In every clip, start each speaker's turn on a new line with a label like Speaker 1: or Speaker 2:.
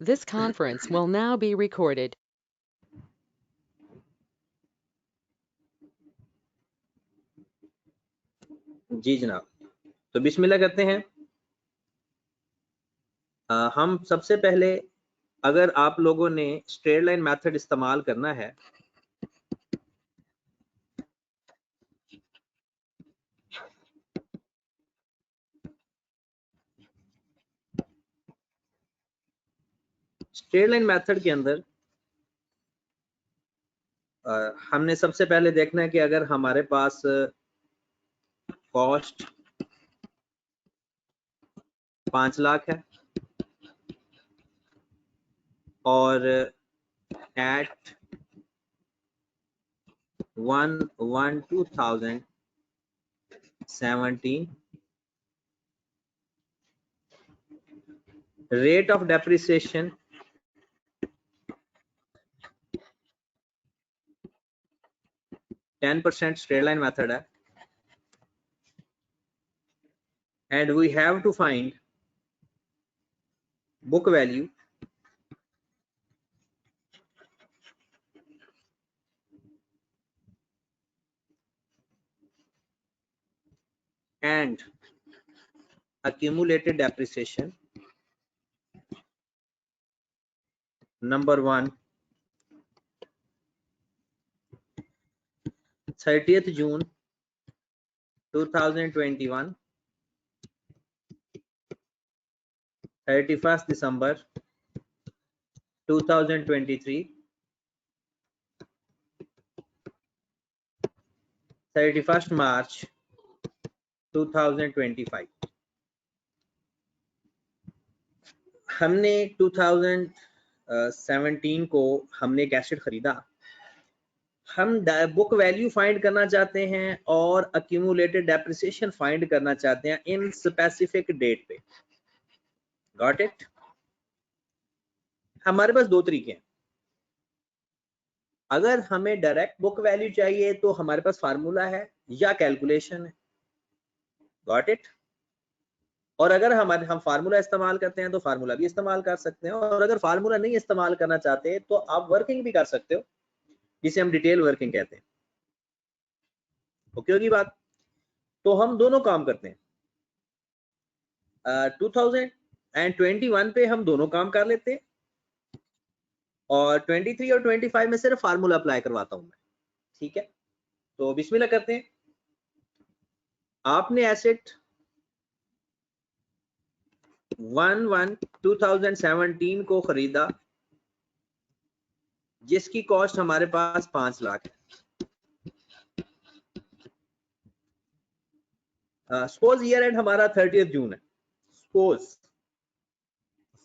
Speaker 1: This conference will now be recorded.
Speaker 2: जी जनाब, तो बिस्मिल्लाह करते हैं। हम सबसे पहले, अगर आप लोगों ने स्ट्रेट लाइन मेथड इस्तेमाल करना है, स्ट्रेट लाइन मेथड के अंदर हमने सबसे पहले देखना है कि अगर हमारे पास कॉस्ट 5 लाख है और at 1/1/2017 rate of depreciation 10% straight line method है, and we have to find book value and accumulated depreciation. Number 1, 30th June 2021, 31st December 2023, 31st March 2025। हमने 2017 को हमने एक एसेट खरीदा, हम बुक वैल्यू फाइंड करना चाहते हैं और अक्यूमुलेटेड डेप्रिसिएशन फाइंड करना चाहते हैं इन स्पेसिफिक डेट पे। Got it? हमारे पास दो तरीके हैं। अगर हमें डायरेक्ट बुक वैल्यू चाहिए तो हमारे पास फार्मूला है या कैलकुलेशन है। Got it? और अगर हम फार्मूला इस्तेमाल करते हैं तो फार्मूला भी इस्तेमाल कर सकते हैं, और अगर फार्मूला नहीं इस्तेमाल करना चाहते तो आप वर्किंग भी कर सकते हो, जिसे हम डिटेल वर्किंग कहते हैं। ओके होगी बात? तो हम दोनों काम करते हैं। 2021 पे हम दोनों काम कर लेते हैं, और 23 और 25 में सिर्फ फार्मूला अप्लाई करवाता हूं मैं। ठीक है, तो बिस्मिल्लाह करते हैं। आपने एसेट 1/1/2017 को खरीदा, जिसकी कॉस्ट हमारे पास 5 लाख है। सपोज ईयर एंड हमारा 30th जून है। सपोज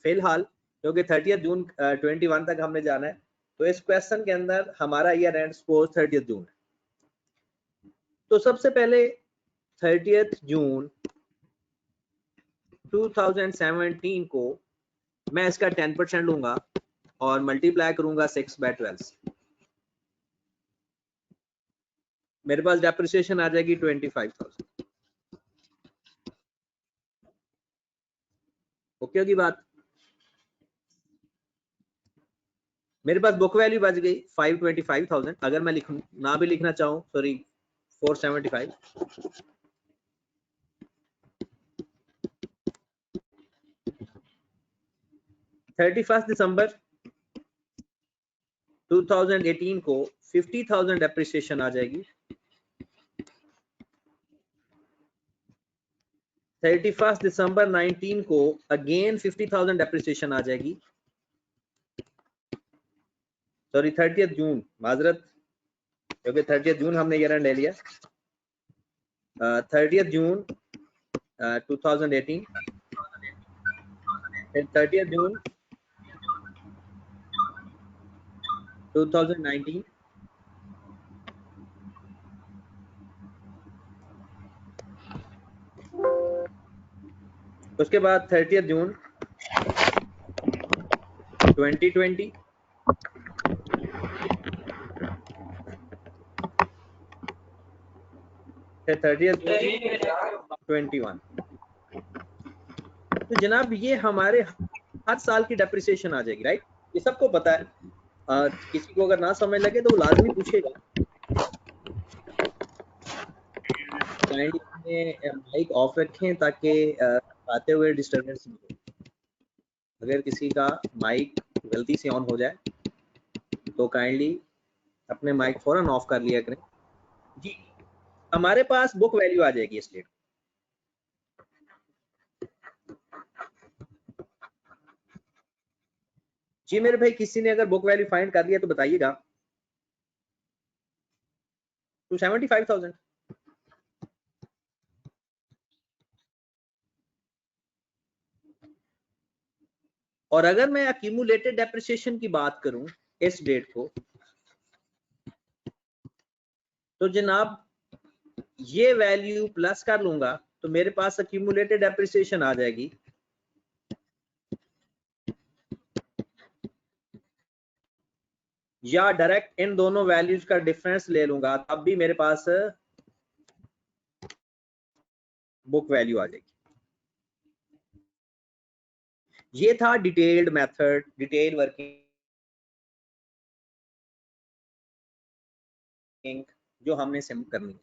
Speaker 2: फिलहाल, क्योंकि 30th जून 21 तक हमने जाना है, तो इस क्वेश्चन के अंदर हमारा ईयर एंड सपोज 30th जून है। तो सबसे पहले 30th जून 2017 को मैं इसका 10% लूंगा और मल्टीप्लाई करूंगा 6/12 से। मेरे पास डेप्रिसिएशन आ जाएगी 25,000। ओके होगी बात? मेरे पास बुक वैल्यू बच गई 525,000। अगर मैं ना भी लिखना चाहूं, सॉरी 475। दिसंबर 2018 को 50,000 डेप्रिसिएशन आ जाएगी। 31 दिसंबर 19 को अगेन 50,000 डेप्रिसिएशन आ जाएगी। सॉरी 30th जून, माजरत, क्योंकि 30th जून हमने ईयर एंड ले लिया। 30th जून 2018, फिर 30th जून 2019, उसके बाद 30th जून 2020, फिर 30th जून 21। तो जनाब ये हमारे हर साल की डेप्रिसिएशन आ जाएगी, राइट? ये सबको पता है। किसी को अगर ना समझ लगे तो वो लाजमी पूछेगा। माइक ऑफ रखें ताकि आते हुए डिस्टर्बेंस नहीं हो। अगर किसी का माइक गलती से ऑन हो जाए तो काइंडली अपने माइक फौरन ऑफ कर लिया करें। जी, हमारे पास बुक वैल्यू आ जाएगी इस डेट। जी मेरे भाई, किसी ने अगर बुक वैल्यू फाइंड कर लिया तो बताइएगा। 275,000। और अगर मैं अक्यूमुलेटेड डेप्रिसिएशन की बात करूं इस डेट को, तो जनाब ये वैल्यू प्लस कर लूंगा तो मेरे पास अक्यूमुलेटेड डेप्रिसिएशन आ जाएगी। या डायरेक्ट इन दोनों वैल्यूज का डिफरेंस ले लूंगा तब भी मेरे पास बुक वैल्यू आ जाएगी। ये था डिटेल्ड मेथड, डिटेल वर्किंग जो हमने सिम करनी है।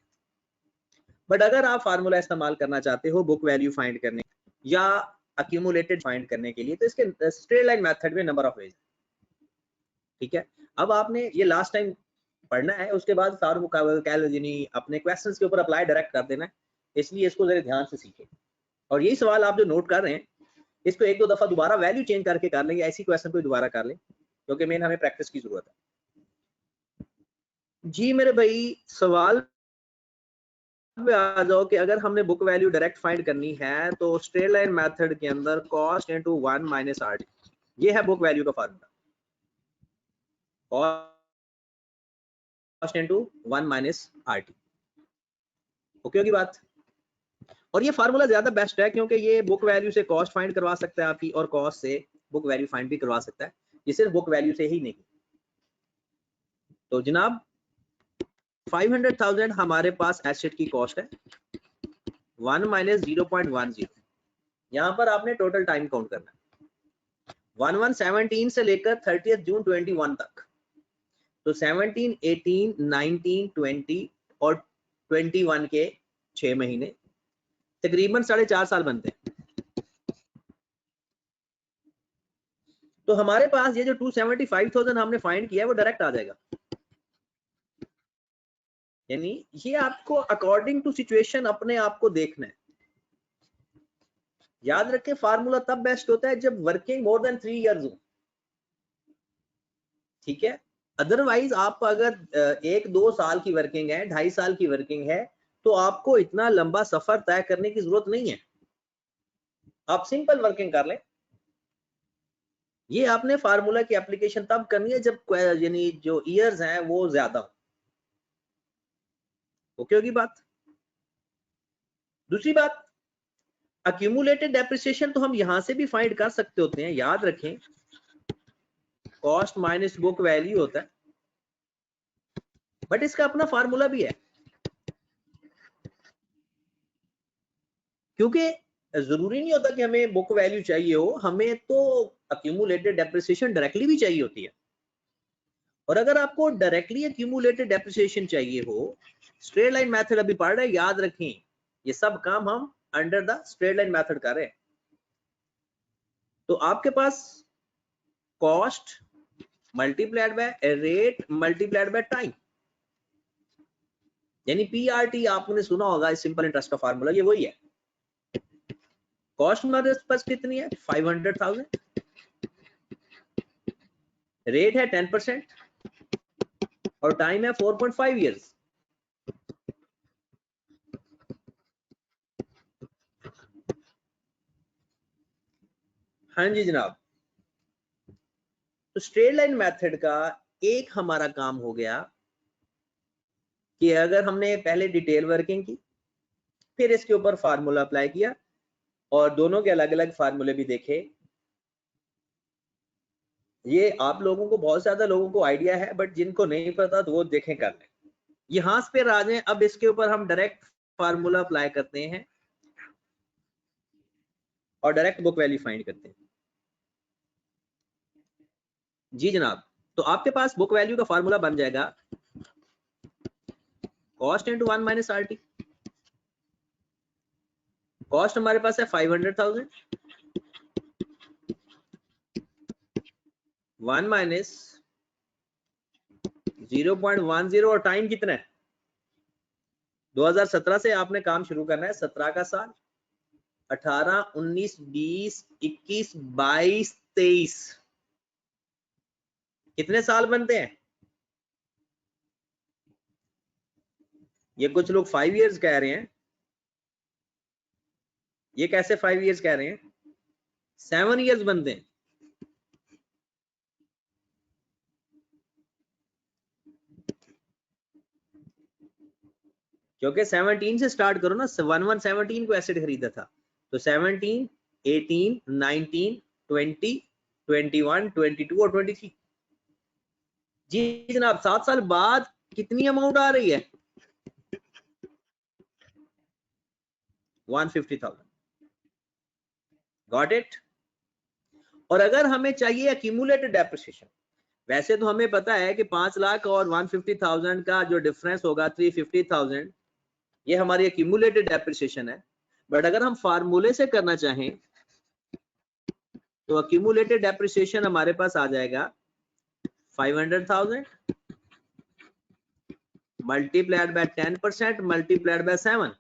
Speaker 2: बट अगर आप फार्मूला इस्तेमाल करना चाहते हो बुक वैल्यू फाइंड करने या अक्यूमुलेटेड फाइंड करने के लिए, तो इसके स्ट्रेट लाइन मेथड में नंबर ऑफ वेज, ठीक है। अब आपने ये लास्ट टाइम पढ़ना है, उसके बाद अपने क्वेश्चंस के ऊपर अप्लाई डायरेक्ट कर देना है, इसलिए इसको जरा ध्यान से सीखें। और यही सवाल आप जो नोट कर रहे हैं इसको एक दो दफा दोबारा वैल्यू चेंज करके कर लेंगे, ऐसी क्वेश्चन को दोबारा कर लें, क्योंकि मेन हमें प्रैक्टिस की जरूरत है। जी मेरे भाई, सवाल पे आ जाओ कि अगर हमने बुक वैल्यू डायरेक्ट फाइंड करनी है तो स्ट्रेट लाइन मेथड के अंदर cost into 1 minus R T, ये है बुक वैल्यू का formula. Cost into 1 minus R T, okay होगी बात। और ये फार्मूला ज्यादा बेस्ट है क्योंकि ये बुक वैल्यू से कॉस्ट फाइंड करवा सकता है आपकी, और कॉस्ट से बुक वैल्यू फाइंड भी करवा सकता है, ये सिर्फ बुक वैल्यू से ही नहीं। तो जनाब 500,000 हमारे पास एसेट की कॉस्ट है, 1 माइनस 0.10, यहाँ पर आपने टोटल टाइम काउंट करना है 1117 से लेकर 30 जून 21 तक। तो 17, 18, 19, 20 और 21 के 6 महीने, तकरीबन 4.5 साल बनते हैं। तो हमारे पास ये जो 275,000 हमने फाइंड किया है वो डायरेक्ट आ जाएगा। यानी ये आपको अकॉर्डिंग टू सिचुएशन अपने आप को देखना है। याद रखें फार्मूला तब बेस्ट होता है जब वर्किंग मोर देन 3 इयर्स हो, ठीक है। अदरवाइज आप अगर 1-2 साल की वर्किंग है, 2.5 साल की वर्किंग है, तो आपको इतना लंबा सफर तय करने की जरूरत नहीं है, आप सिंपल वर्किंग कर लें। ये आपने फार्मूला की एप्लीकेशन तब करनी है जब यानी जो ईयर्स हैं वो ज्यादा हो, ओके होगी बात। दूसरी बात, अक्यूमुलेटेड डेप्रिसिएशन तो हम यहां से भी फाइंड कर सकते होते हैं। याद रखें कॉस्ट माइनस बुक वैल्यू होता है, बट इसका अपना फार्मूला भी है, क्योंकि जरूरी नहीं होता कि हमें बुक वैल्यू चाहिए हो, हमें तो अक्यूमुलेटेड डेप्रिसिएशन डायरेक्टली भी चाहिए होती है। और अगर आपको डायरेक्टली अक्यूमुलेटेड डेप्रिसिएशन चाहिए हो, स्ट्रेट लाइन मेथड अभी पढ़ रहे हैं, याद रखें ये सब काम हम under the straight line method कर रहे हैं। तो आपके पास cost multiplied by rate multiplied by time, यानी पीआरटी आपने सुना होगा, सिंपल इंटरेस्ट का फार्मूला ये वही है। कॉस्ट हमारे पास कितनी है 500,000, रेट है 10% और टाइम है 4.5 इयर्स। हाँ जी जनाब, तो स्ट्रेट लाइन मेथड का एक हमारा काम हो गया कि अगर हमने पहले डिटेल वर्किंग की, फिर इसके ऊपर फार्मूला अप्लाई किया और दोनों के अलग अलग फार्मूले भी देखे। ये आप लोगों को, बहुत ज्यादा लोगों को आइडिया है, बट जिनको नहीं पता तो वो देखें कर लें। यहां पे आ जाए, अब इसके ऊपर हम डायरेक्ट फार्मूला अप्लाई करते हैं और डायरेक्ट बुक वैल्यू फाइंड करते हैं। जी जनाब, तो आपके पास बुक वैल्यू का फार्मूला बन जाएगा cost into 1 minus R T. Cost हमारे पास है 500,000, 1 माइनस 0.10 और टाइम कितना है 2017 से आपने काम शुरू करना है, 17 का साल, 18, 19, 20, 21, 22, 23, कितने साल बनते हैं? ये कुछ लोग 5 इयर्स कह रहे हैं, ये कैसे 5 इयर्स कह रहे हैं? 7 इयर्स बनते हैं। क्योंकि 17 से स्टार्ट करो ना, 1117 को एसेट खरीदा था, तो 17, 18, 19, 20, 21, 22 और 23। जी जनाब, 7 साल बाद कितनी अमाउंट आ रही है? 150,000। Got it? और अगर हमें चाहिए एक्यूमुलेटेड डेप्रिसिएशन, वैसे तो हमें पता है कि 5 लाख और 150,000 का जो डिफरेंस होगा 350,000, ये हमारी एक्यूमुलेटेड डेप्रिसिएशन है। बट अगर हम फार्मूले से करना चाहें तो एक्यूमुलेटेड डेप्रिसिएशन हमारे पास आ जाएगा 500,000 मल्टीप्लाइड बाय 10% मल्टीप्लाइड बाय 7,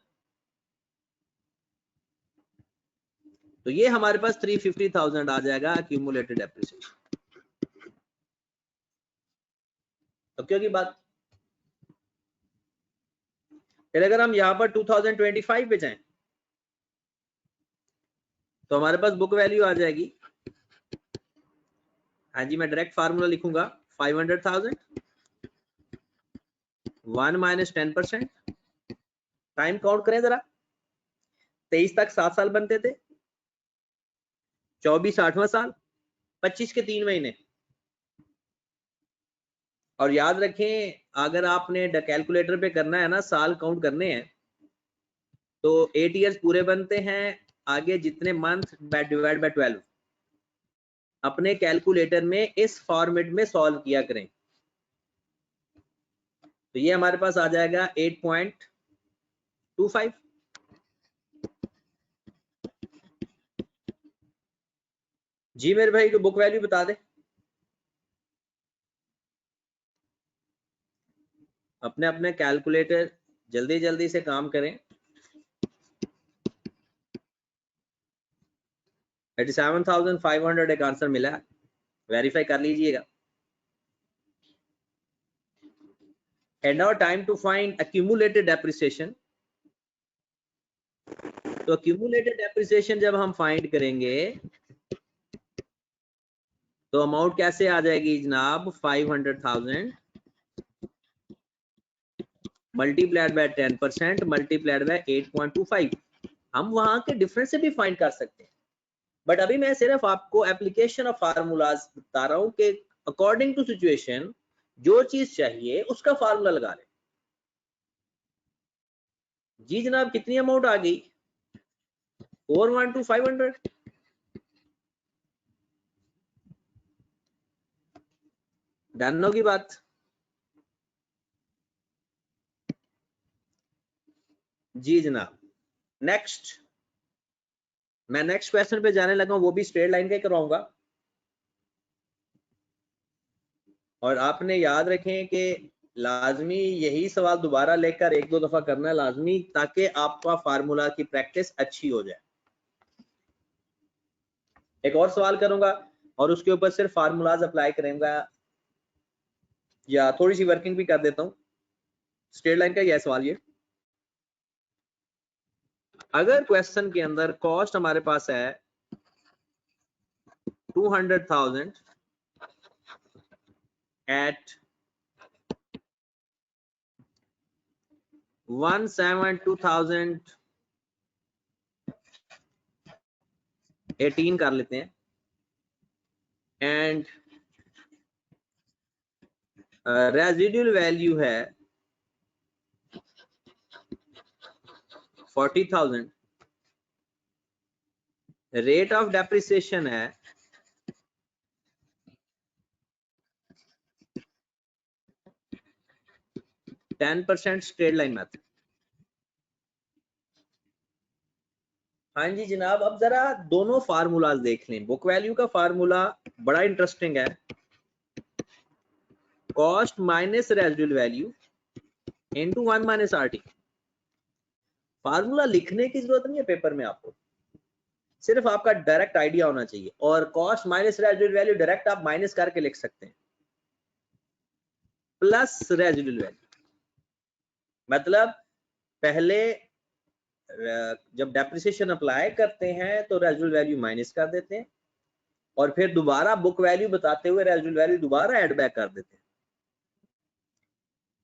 Speaker 2: तो ये हमारे पास 350,000 आ जाएगा एक्यूमुलेटेड डेप्रिसिएशन। तो क्यों की बात, फिर अगर हम यहाँ पर 2025 पे जाएं तो हमारे पास बुक वैल्यू आ जाएगी, हाँ जी मैं डायरेक्ट फार्मूला लिखूंगा, 500,000, 1 माइनस 10%, टाइम काउंट करें जरा, 23 तक 7 साल बनते थे, 24 8वां साल, 25 के 3 महीने। और याद रखें अगर आपने कैलकुलेटर पे करना है ना, साल काउंट करने हैं, तो 8 इयर्स पूरे बनते हैं, आगे जितने मंथ डिवाइड बाय 12 अपने कैलकुलेटर में इस फॉर्मेट में सॉल्व किया करें, तो ये हमारे पास आ जाएगा 8.25। जी मेरे भाई को बुक वैल्यू बता दे, अपने अपने कैलकुलेटर जल्दी जल्दी से काम करें। 87,500 एक आंसर मिला है, वेरीफाई कर लीजिएगा। And now time to find accumulated depreciation. तो एक्यूमुलेटेड डेप्रिसिएशन जब हम फाइंड करेंगे तो अमाउंट कैसे आ जाएगी जनाब, 500,000 मल्टीप्लाइड बाय 10% मल्टीप्लाइड बाय 8.25। हम वहां के डिफरेंस से भी फाइंड कर सकते हैं, बट अभी मैं सिर्फ आपको एप्लीकेशन ऑफ फार्मूलाज बता रहा हूं कि अकॉर्डिंग टू सिचुएशन जो चीज चाहिए उसका फार्मूला लगा लें। जी जनाब, कितनी अमाउंट आ गई? 412 to 500। डन होगी बात? जी जनाब, नेक्स्ट मैं नेक्स्ट क्वेश्चन पे जाने लगा हूं, वो भी स्ट्रेट लाइन का ही करवाऊंगा। और आपने याद रखें कि लाजमी यही सवाल दोबारा लेकर एक दो दफा करना है लाजमी, ताकि आपका फार्मूला की प्रैक्टिस अच्छी हो जाए। एक और सवाल करूंगा और उसके ऊपर सिर्फ फार्मूलाज अप्लाई करूंगा, या थोड़ी सी वर्किंग भी कर देता हूं। स्ट्रेट लाइन का यह सवाल, ये अगर क्वेश्चन के अंदर कॉस्ट हमारे पास है 200,000 एट 172,018 कर लेते हैं, एंड रेजिडुअल वैल्यू है 40,000, रेट ऑफ डेप्रिसिएशन है 10% स्ट्रेट लाइन मेथड। हाँ जी जनाब, अब जरा दोनों फार्मूलाज देख लें। बुक वैल्यू का फार्मूला बड़ा इंटरेस्टिंग है, cost minus residual value into 1 minus RT. Formula लिखने की जरूरत नहीं है पेपर में, आपको सिर्फ आपका डायरेक्ट आइडिया होना चाहिए। और cost minus residual value direct आप माइनस करके लिख सकते हैं, प्लस रेजिडुअल वैल्यू। मतलब पहले जब डेप्रिसिएशन अप्लाई करते हैं तो रेजिडुअल वैल्यू माइनस कर देते हैं, और फिर दोबारा बुक वैल्यू बताते हुए रेजिडुअल वैल्यू दोबारा ऐड बैक कर देते हैं।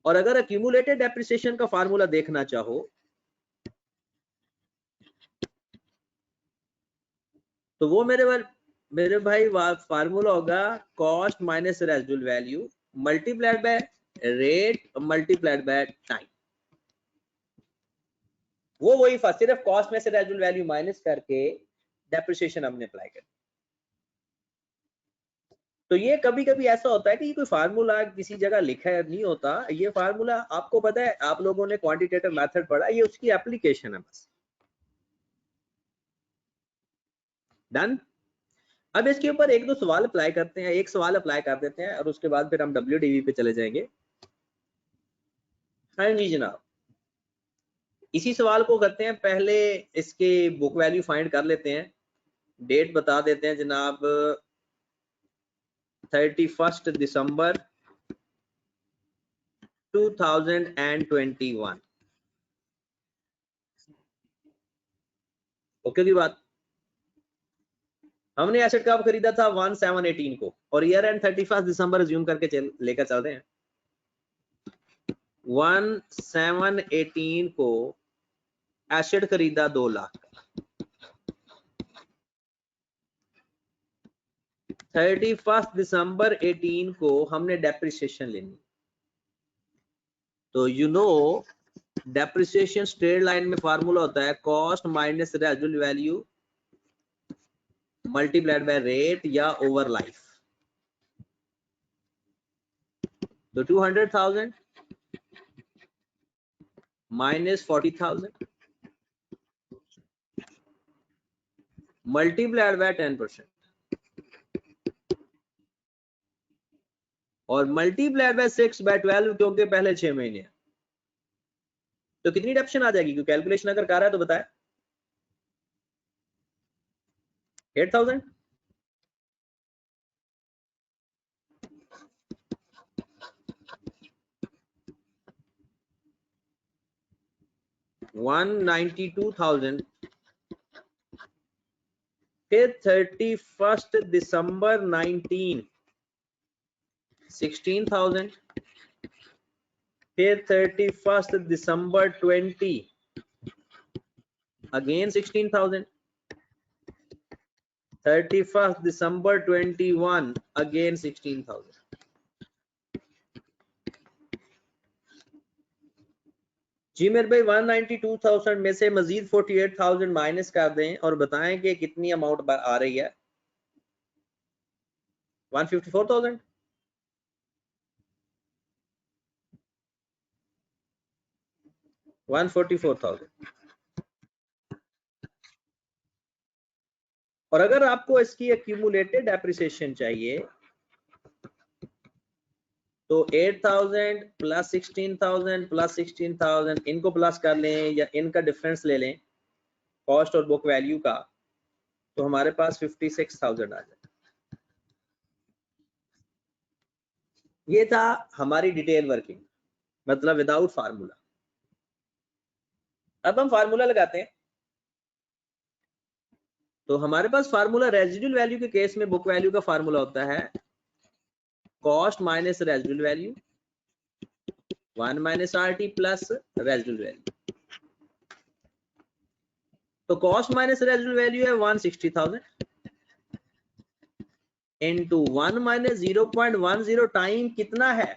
Speaker 2: और अगर एक्यूमुलेटेड डेप्रिसिएशन का फार्मूला देखना चाहो तो वो मेरे भाई फार्मूला होगा cost minus residual value multiplied by rate multiplied by time. वो वही सिर्फ कॉस्ट में से रेजिडुअल वैल्यू माइनस करके डेप्रिसिएशन हमने अप्लाई कर। तो ये कभी कभी ऐसा होता है कि कोई फार्मूला किसी जगह लिखा है नहीं होता, ये फार्मूला आपको पता है, आप लोगों ने क्वांटिटेटिव मेथड पढ़ा, ये उसकी एप्लीकेशन है बस। डन। अब इसके ऊपर एक दो सवाल अप्लाई करते हैं, एक सवाल अप्लाई कर देते हैं और उसके बाद फिर हम WDV पे चले जाएंगे। हाँ जी जनाब, इसी सवाल को करते हैं। पहले इसके बुक वैल्यू फाइंड कर लेते हैं, डेट बता देते हैं जनाब 31 दिसंबर 2021। ओके की बात। हमने एसेट कब खरीदा था 1/7/18 को, और ईयर एंड 31 दिसंबर अज्यूम करके लेकर चल रहे हैं। 1/7/18 को एसेट खरीदा 2 लाख का, 31 दिसंबर 18 को हमने डेप्रिसिएशन लेनी। तो you know depreciation straight line में फार्मूला होता है cost minus residual value multiplied by rate या ओवर लाइफ। तो 200,000 माइनस 40,000 मल्टीप्लाइड बाय 10% और मल्टीप्लाइड बाय 6/12, क्योंकि पहले 6 महीने हैं। तो कितनी डेप्शन आ जाएगी? क्योंकि कैलकुलेशन अगर कर रहा है तो बताए। 8,000। $192,000 फिर 31 दिसंबर 19 16,000 फिर 31 दिसंबर 20 अगेन 16,000 31 दिसंबर 21 अगेन 16,000। जी मेरे भाई 192,000 में से मजीद 48,000 माइनस कर दें और बताएं कि कितनी अमाउंट आ रही है। 154,000। और अगर आपको इसकी एक्यूमुलेटेड डेप्रिसिएशन चाहिए तो 8,000 प्लस 16,000 प्लस 16,000 इनको प्लस कर लें या इनका डिफरेंस ले लें कॉस्ट और बुक वैल्यू का, तो हमारे पास 56,000 आ जाए। ये था हमारी डिटेल वर्किंग, मतलब विदाउट फार्मूला। अब हम फार्मूला लगाते हैं। तो हमारे पास फार्मूला रेजिडुअल वैल्यू के केस में बुक वैल्यू का फार्मूला होता है cost minus residual value 1 minus RT plus residual value. तो कॉस्ट माइनस रेजिडुअल वैल्यू है 160,000 इनटू 1 माइनस 0.10 टाइम कितना है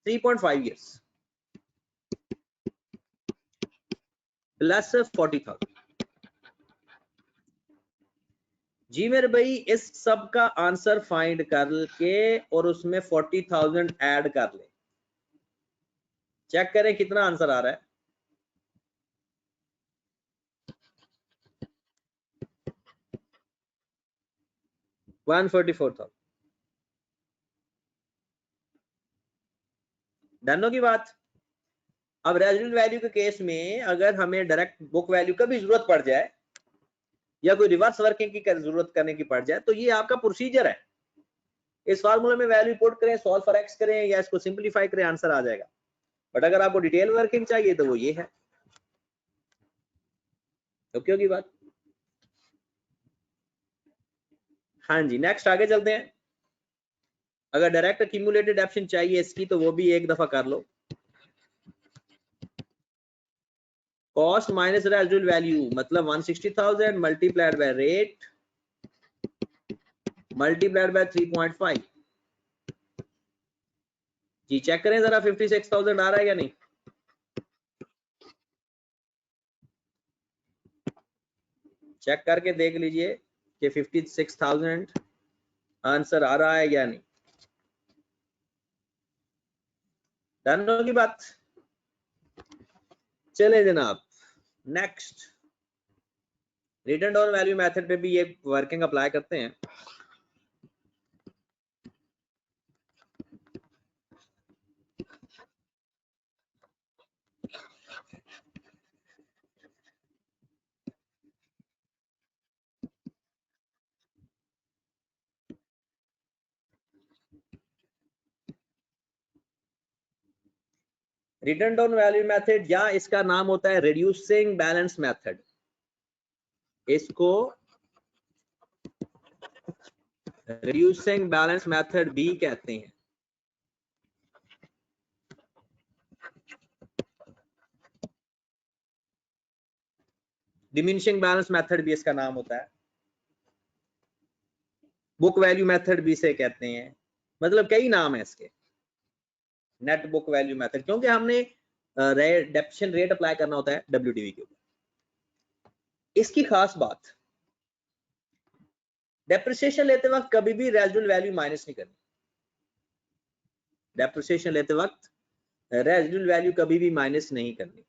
Speaker 2: 3.5 इयर्स प्लस 40,000। जी मेरे भाई इस सब का आंसर फाइंड करके और उसमें 40,000 ऐड कर ले। चेक करें कितना आंसर आ रहा है। $144,000। डन की बात। अब रेजिडुअल वैल्यू के केस में अगर हमें डायरेक्ट बुक वैल्यू का भी जरूरत पड़ जाए या कोई रिवर्स वर्किंग की जरूरत करने की पड़ जाए तो ये आपका प्रोसीजर है। इस फार्मूले में वैल्यू पुट करें, सॉल्व फॉर एक्स करें या इसको सिंपलीफाई करें, आंसर आ जाएगा। बट अगर आपको डिटेल वर्किंग चाहिए तो वो ये है। ओके की बात। हाँ जी, नेक्स्ट आगे चलते हैं। अगर डायरेक्ट एक्यूमुलेटेड एप्शन चाहिए इसकी तो वो भी एक दफा कर लो। कॉस्ट माइनस रेजिडुअल वैल्यू मतलब 160,000 multiplied by rate multiplied by 3.5। जी चेक करें जरा 56,000 आ रहा है या नहीं। चेक करके देख लीजिए कि 56,000 आंसर आ रहा है या नहीं। डन की बात। चले जनाब next, return down value method पे भी ये वर्किंग अप्लाई करते हैं। रिटर्न डाउन वैल्यू मेथड या इसका नाम होता है रिड्यूसिंग बैलेंस मेथड। इसको रिड्यूसिंग बैलेंस मेथड भी कहते हैं। डिमिनिशिंग बैलेंस मेथड भी इसका नाम होता है। बुक वैल्यू मेथड भी इसे कहते हैं। मतलब कई नाम है इसके। नेट बुक वैल्यू मेथड क्योंकि हमने डेप्रिसिएशन रेट अप्लाई करना होता है WDV के ऊपर। इसकी खास बात, डेप्रिसिएशन लेते वक्त कभी भी रेजिडुअल वैल्यू माइनस नहीं करनी। डेप्रिसिएशन लेते वक्त रेजिडुअल वैल्यू कभी भी माइनस नहीं करनी।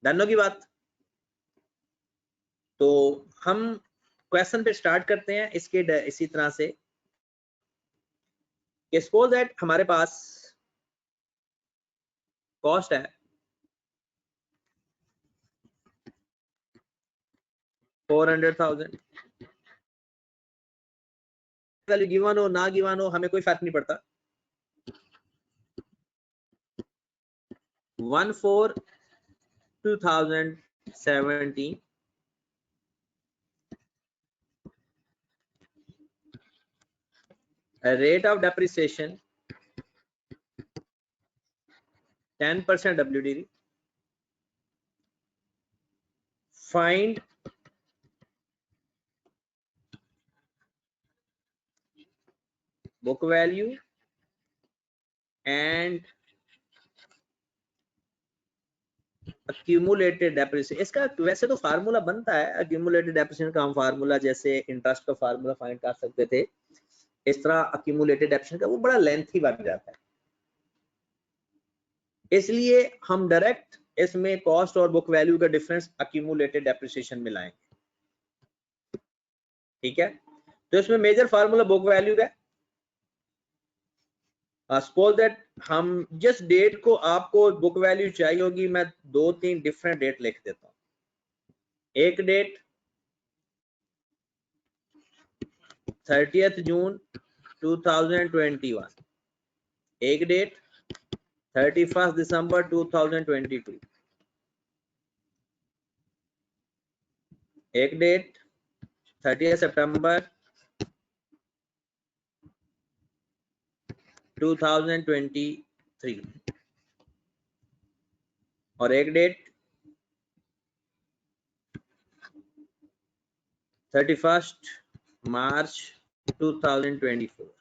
Speaker 2: डन की बात। तो हम क्वेश्चन पे स्टार्ट करते हैं इसके इसी तरह से। सपोज दैट हमारे पास कॉस्ट है 400,000। वैल्यू गिवन हो ना गिवन हो हमें कोई फर्क नहीं पड़ता। 1/4/2017 rate of depreciation 10% WDV. Find book value and accumulated depreciation। इसका वैसे तो फार्मूला बनता है accumulated depreciation का। हम फार्मूला जैसे इंटरेस्ट का फार्मूला फाइंड कर सकते थे, इस तरह accumulated depreciation का वो बड़ा लेंथी बन जाता है। इसलिए हम डायरेक्ट इसमें कॉस्ट और बुक वैल्यू का डिफरेंस accumulated depreciation में लाएंगे। ठीक है, तो इसमें मेजर फार्मूला बुक वैल्यू का। सपोज दैट हम जिस डेट को आपको बुक वैल्यू चाहिए होगी, मैं 2-3 डिफरेंट डेट लिख देता हूँ। एक डेट 30 जून 2021, एक डेट 31 दिसंबर 2022, एक डेट 30 सितंबर 2023 और एक डेट 31 मार्च 2024।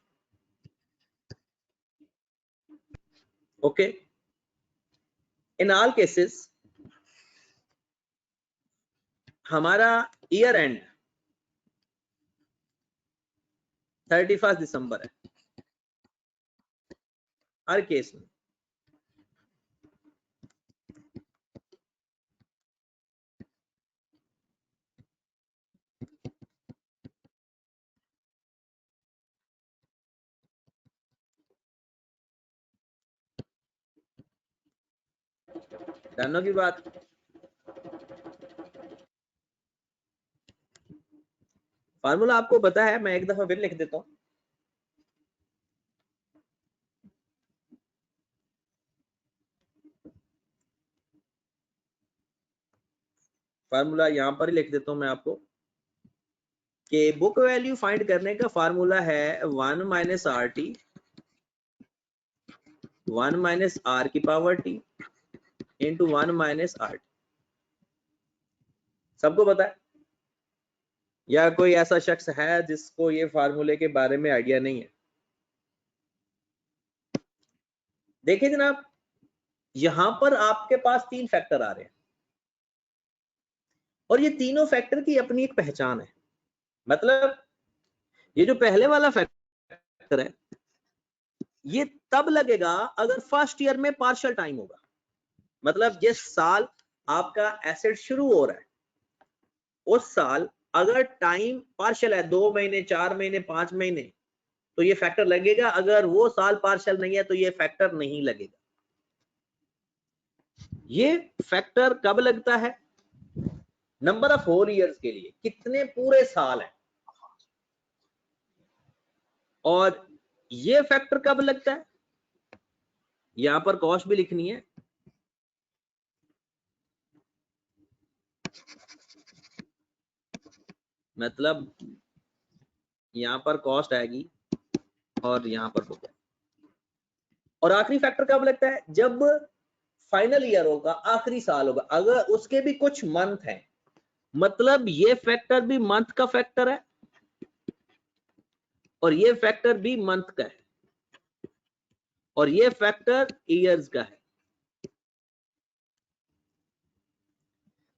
Speaker 2: ओके, इन ऑल केसेस हमारा ईयर एंड 31 दिसंबर है हर केस में। जानने की बात। फार्मूला आपको पता है, मैं एक दफा फिर लिख देता हूं। फार्मूला यहां पर ही लिख देता हूं मैं आपको कि बुक वैल्यू फाइंड करने का फार्मूला है 1 minus R T 1 minus R की power T into 1 minus R T. सबको पता है या कोई ऐसा शख्स है जिसको ये फार्मूले के बारे में आइडिया नहीं है? देखिए जनाब, यहां पर आपके पास 3 फैक्टर आ रहे हैं और ये तीनों फैक्टर की अपनी एक पहचान है। मतलब ये जो पहले वाला फैक्टर है ये तब लगेगा अगर फर्स्ट ईयर में पार्शियल टाइम होगा। मतलब जिस साल आपका एसेट शुरू हो रहा है उस साल अगर टाइम पार्शियल है 2 महीने 4 महीने 5 महीने तो ये फैक्टर लगेगा। अगर वो साल पार्शियल नहीं है तो ये फैक्टर नहीं लगेगा। ये फैक्टर कब लगता है? नंबर ऑफ होल ईयर्स के लिए, कितने पूरे साल है। और ये फैक्टर कब लगता है? यहां पर कॉस्ट भी लिखनी है। मतलब यहां पर कॉस्ट आएगी और यहां पर बुक है। और आखिरी फैक्टर कब लगता है? जब फाइनल ईयर होगा, आखिरी साल होगा, अगर उसके भी कुछ मंथ हैं। मतलब ये फैक्टर भी मंथ का फैक्टर है और ये फैक्टर भी मंथ का है और ये फैक्टर ईयर्स का है।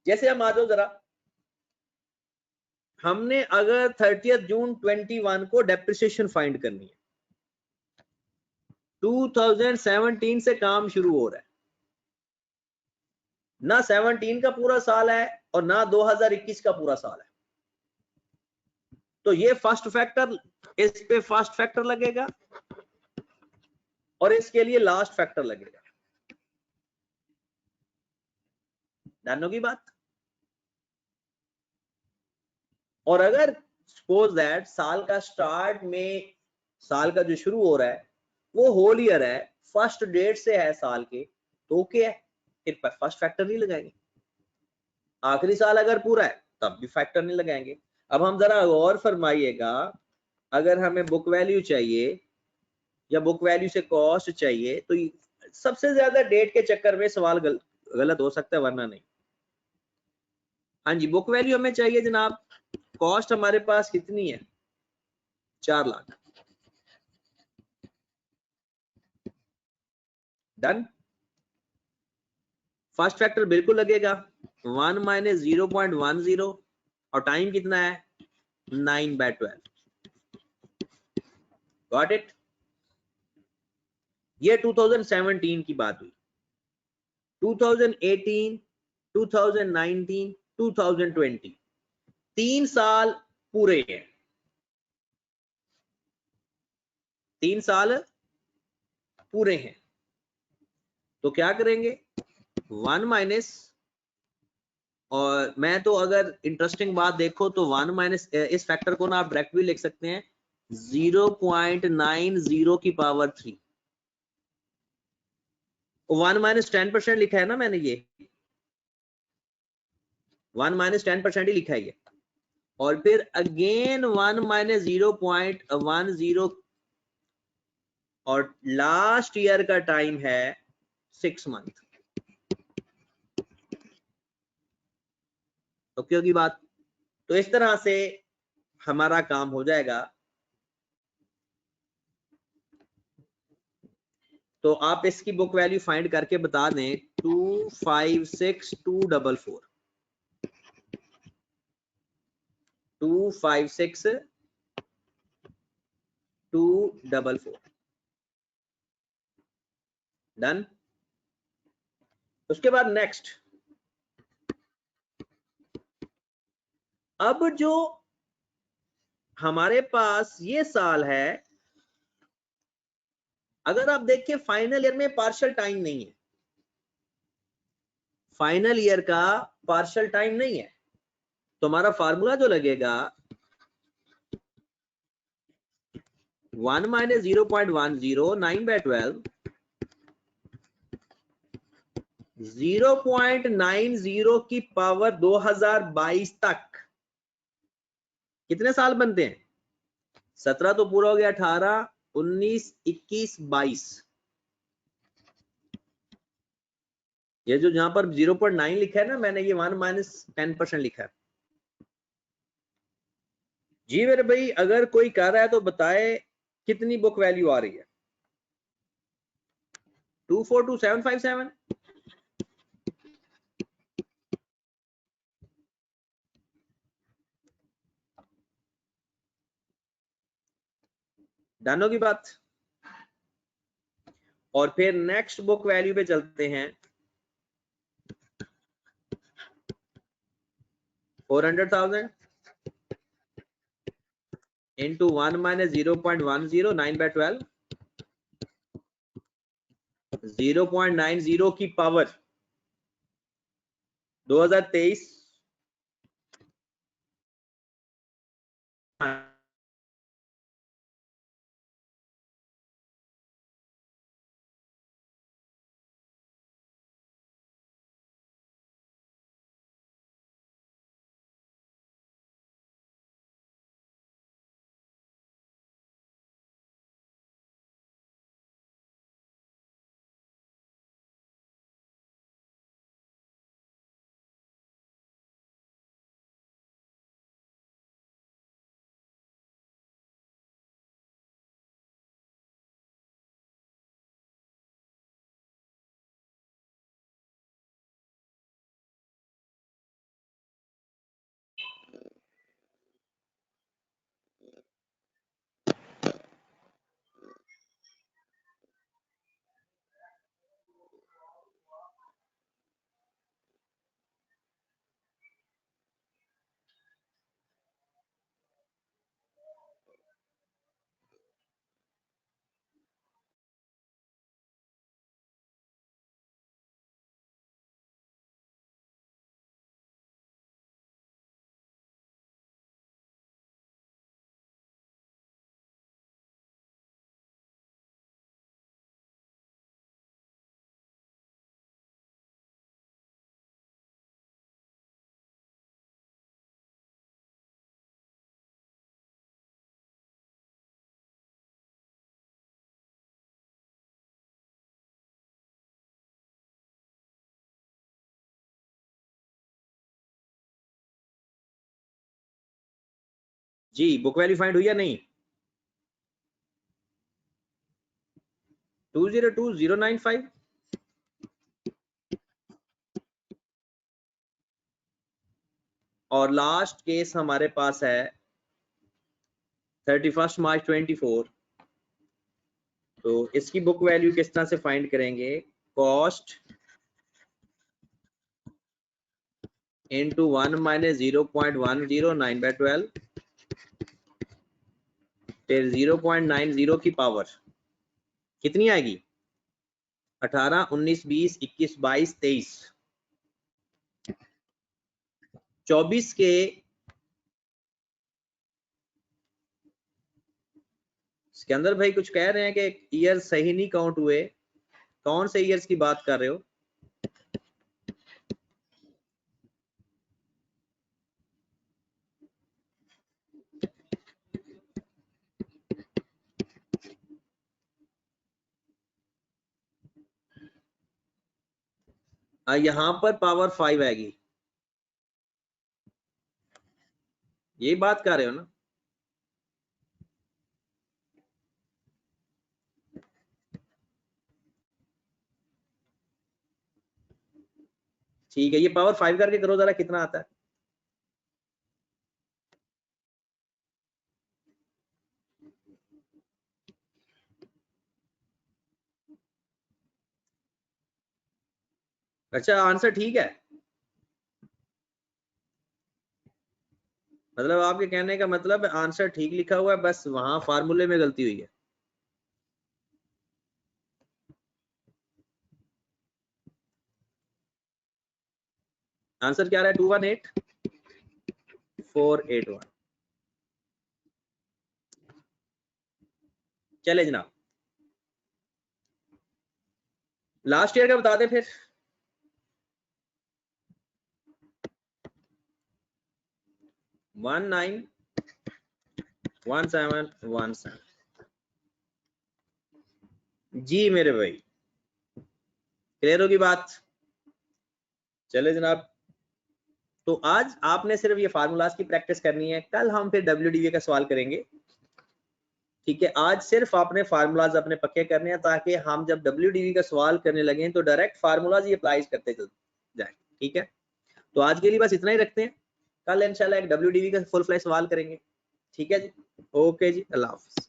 Speaker 2: जैसे हम आ जाओ जरा, हमने अगर 30 जून 21 को डेप्रिसिएशन फाइंड करनी है, 2017 से काम शुरू हो रहा है, ना 17 का पूरा साल है और ना 2021 का पूरा साल है, तो ये फर्स्ट फैक्टर, इस पे फर्स्ट फैक्टर लगेगा और इसके लिए लास्ट फैक्टर लगेगा। जानने की बात। और अगर सपोज दैट साल का स्टार्ट में, साल का जो शुरू हो रहा है वो होल ईयर है, फर्स्ट डेट से है साल के, तो क्या है, फिर फर्स्ट फैक्टर नहीं लगाएंगे। आखिरी साल अगर पूरा है तब भी फैक्टर नहीं लगाएंगे। अब हम जरा गौर फरमाइएगा, अगर हमें बुक वैल्यू चाहिए या बुक वैल्यू से कॉस्ट चाहिए तो सबसे ज्यादा डेट के चक्कर में सवाल गलत हो सकता है, वरना नहीं। हाँ जी, बुक वैल्यू हमें चाहिए जनाब। कॉस्ट हमारे पास कितनी है? 4 लाख। डन। फर्स्ट फैक्टर बिल्कुल लगेगा 1 माइनस 0.10 और टाइम कितना है 9/12। Got it. ये 2017 की बात हुई। 2018, 2019, 2020 3 साल पूरे हैं। 3 साल पूरे हैं तो क्या करेंगे 1 माइनस, और मैं तो अगर इंटरेस्टिंग बात देखो तो 1 माइनस, इस फैक्टर को ना आप डायरेक्ट भी लिख सकते हैं 0.90 की पावर 3। 1 माइनस 10% लिखा है ना मैंने, ये 1 माइनस 10% ही लिखा है ये। और फिर अगेन 1 माइनस 0.10 और लास्ट ईयर का टाइम है 6 मंथ। ओके होगी बात। तो इस तरह से हमारा काम हो जाएगा। तो आप इसकी बुक वैल्यू फाइंड करके बता दें 256244 256244। डन। उसके बाद नेक्स्ट, अब जो हमारे पास ये साल है, अगर आप देखिए फाइनल ईयर में पार्शियल टाइम नहीं है फाइनल ईयर का पार्शियल टाइम नहीं है, तो हमारा फार्मूला जो लगेगा 1 माइनस 0.10 9/12 0.90 की पावर 2022 तक कितने साल बनते हैं? 17 तो पूरा हो गया, 18 19 21 22। ये जो जहां पर 0.9 लिखा है ना, मैंने ये 1 माइनस 10% लिखा है। जी मेरे भाई, अगर कोई कर रहा है तो बताए कितनी बुक वैल्यू आ रही है? 242757। डन होगी बात। और फिर नेक्स्ट बुक वैल्यू पे चलते हैं। 400,000 into 1 minus 0.10 9/12 0.90 की पावर 2023 जी बुक वैल्यू फाइंड हुई या नहीं? 202095 और लास्ट केस हमारे पास है 31 मार्च 24। तो इसकी बुक वैल्यू किस तरह से फाइंड करेंगे? कॉस्ट इंटू 1 माइनस 0.10 9/12 फिर 0.90 की पावर कितनी आएगी? 18 19 20 21 22 23 24 के इसके अंदर भाई कुछ कह रहे हैं कि ईयर सही नहीं काउंट हुए। कौन से ईयर्स की बात कर रहे हो? यहां पर पावर 5 आएगी, यही बात कर रहे हो ना? ठीक है, ये पावर 5 करके करो जरा, कितना आता है? अच्छा, आंसर ठीक है। मतलब आपके कहने का मतलब आंसर ठीक लिखा हुआ है, बस वहां फार्मूले में गलती हुई है। आंसर क्या रहा है 218481। चले जनाब लास्ट ईयर का बता दें फिर। वन 1717 जी मेरे भाई, क्लियर होगी बात। चले जनाब, तो आज आपने सिर्फ ये फार्मूलाज की प्रैक्टिस करनी है, कल हम फिर WDV का सवाल करेंगे। ठीक है, आज सिर्फ आपने फार्मूलाज अपने पक्के करने हैं ताकि हम जब WDV का सवाल करने लगे तो डायरेक्ट फार्मूलाज ही अप्लाई करते चल जाए। ठीक है, तो आज के लिए बस इतना ही रखते हैं, कल इंशाल्लाह एक WDV का फुल फ्लैश सवाल करेंगे। ठीक है जी, ओके जी, अल्लाह हाफिज।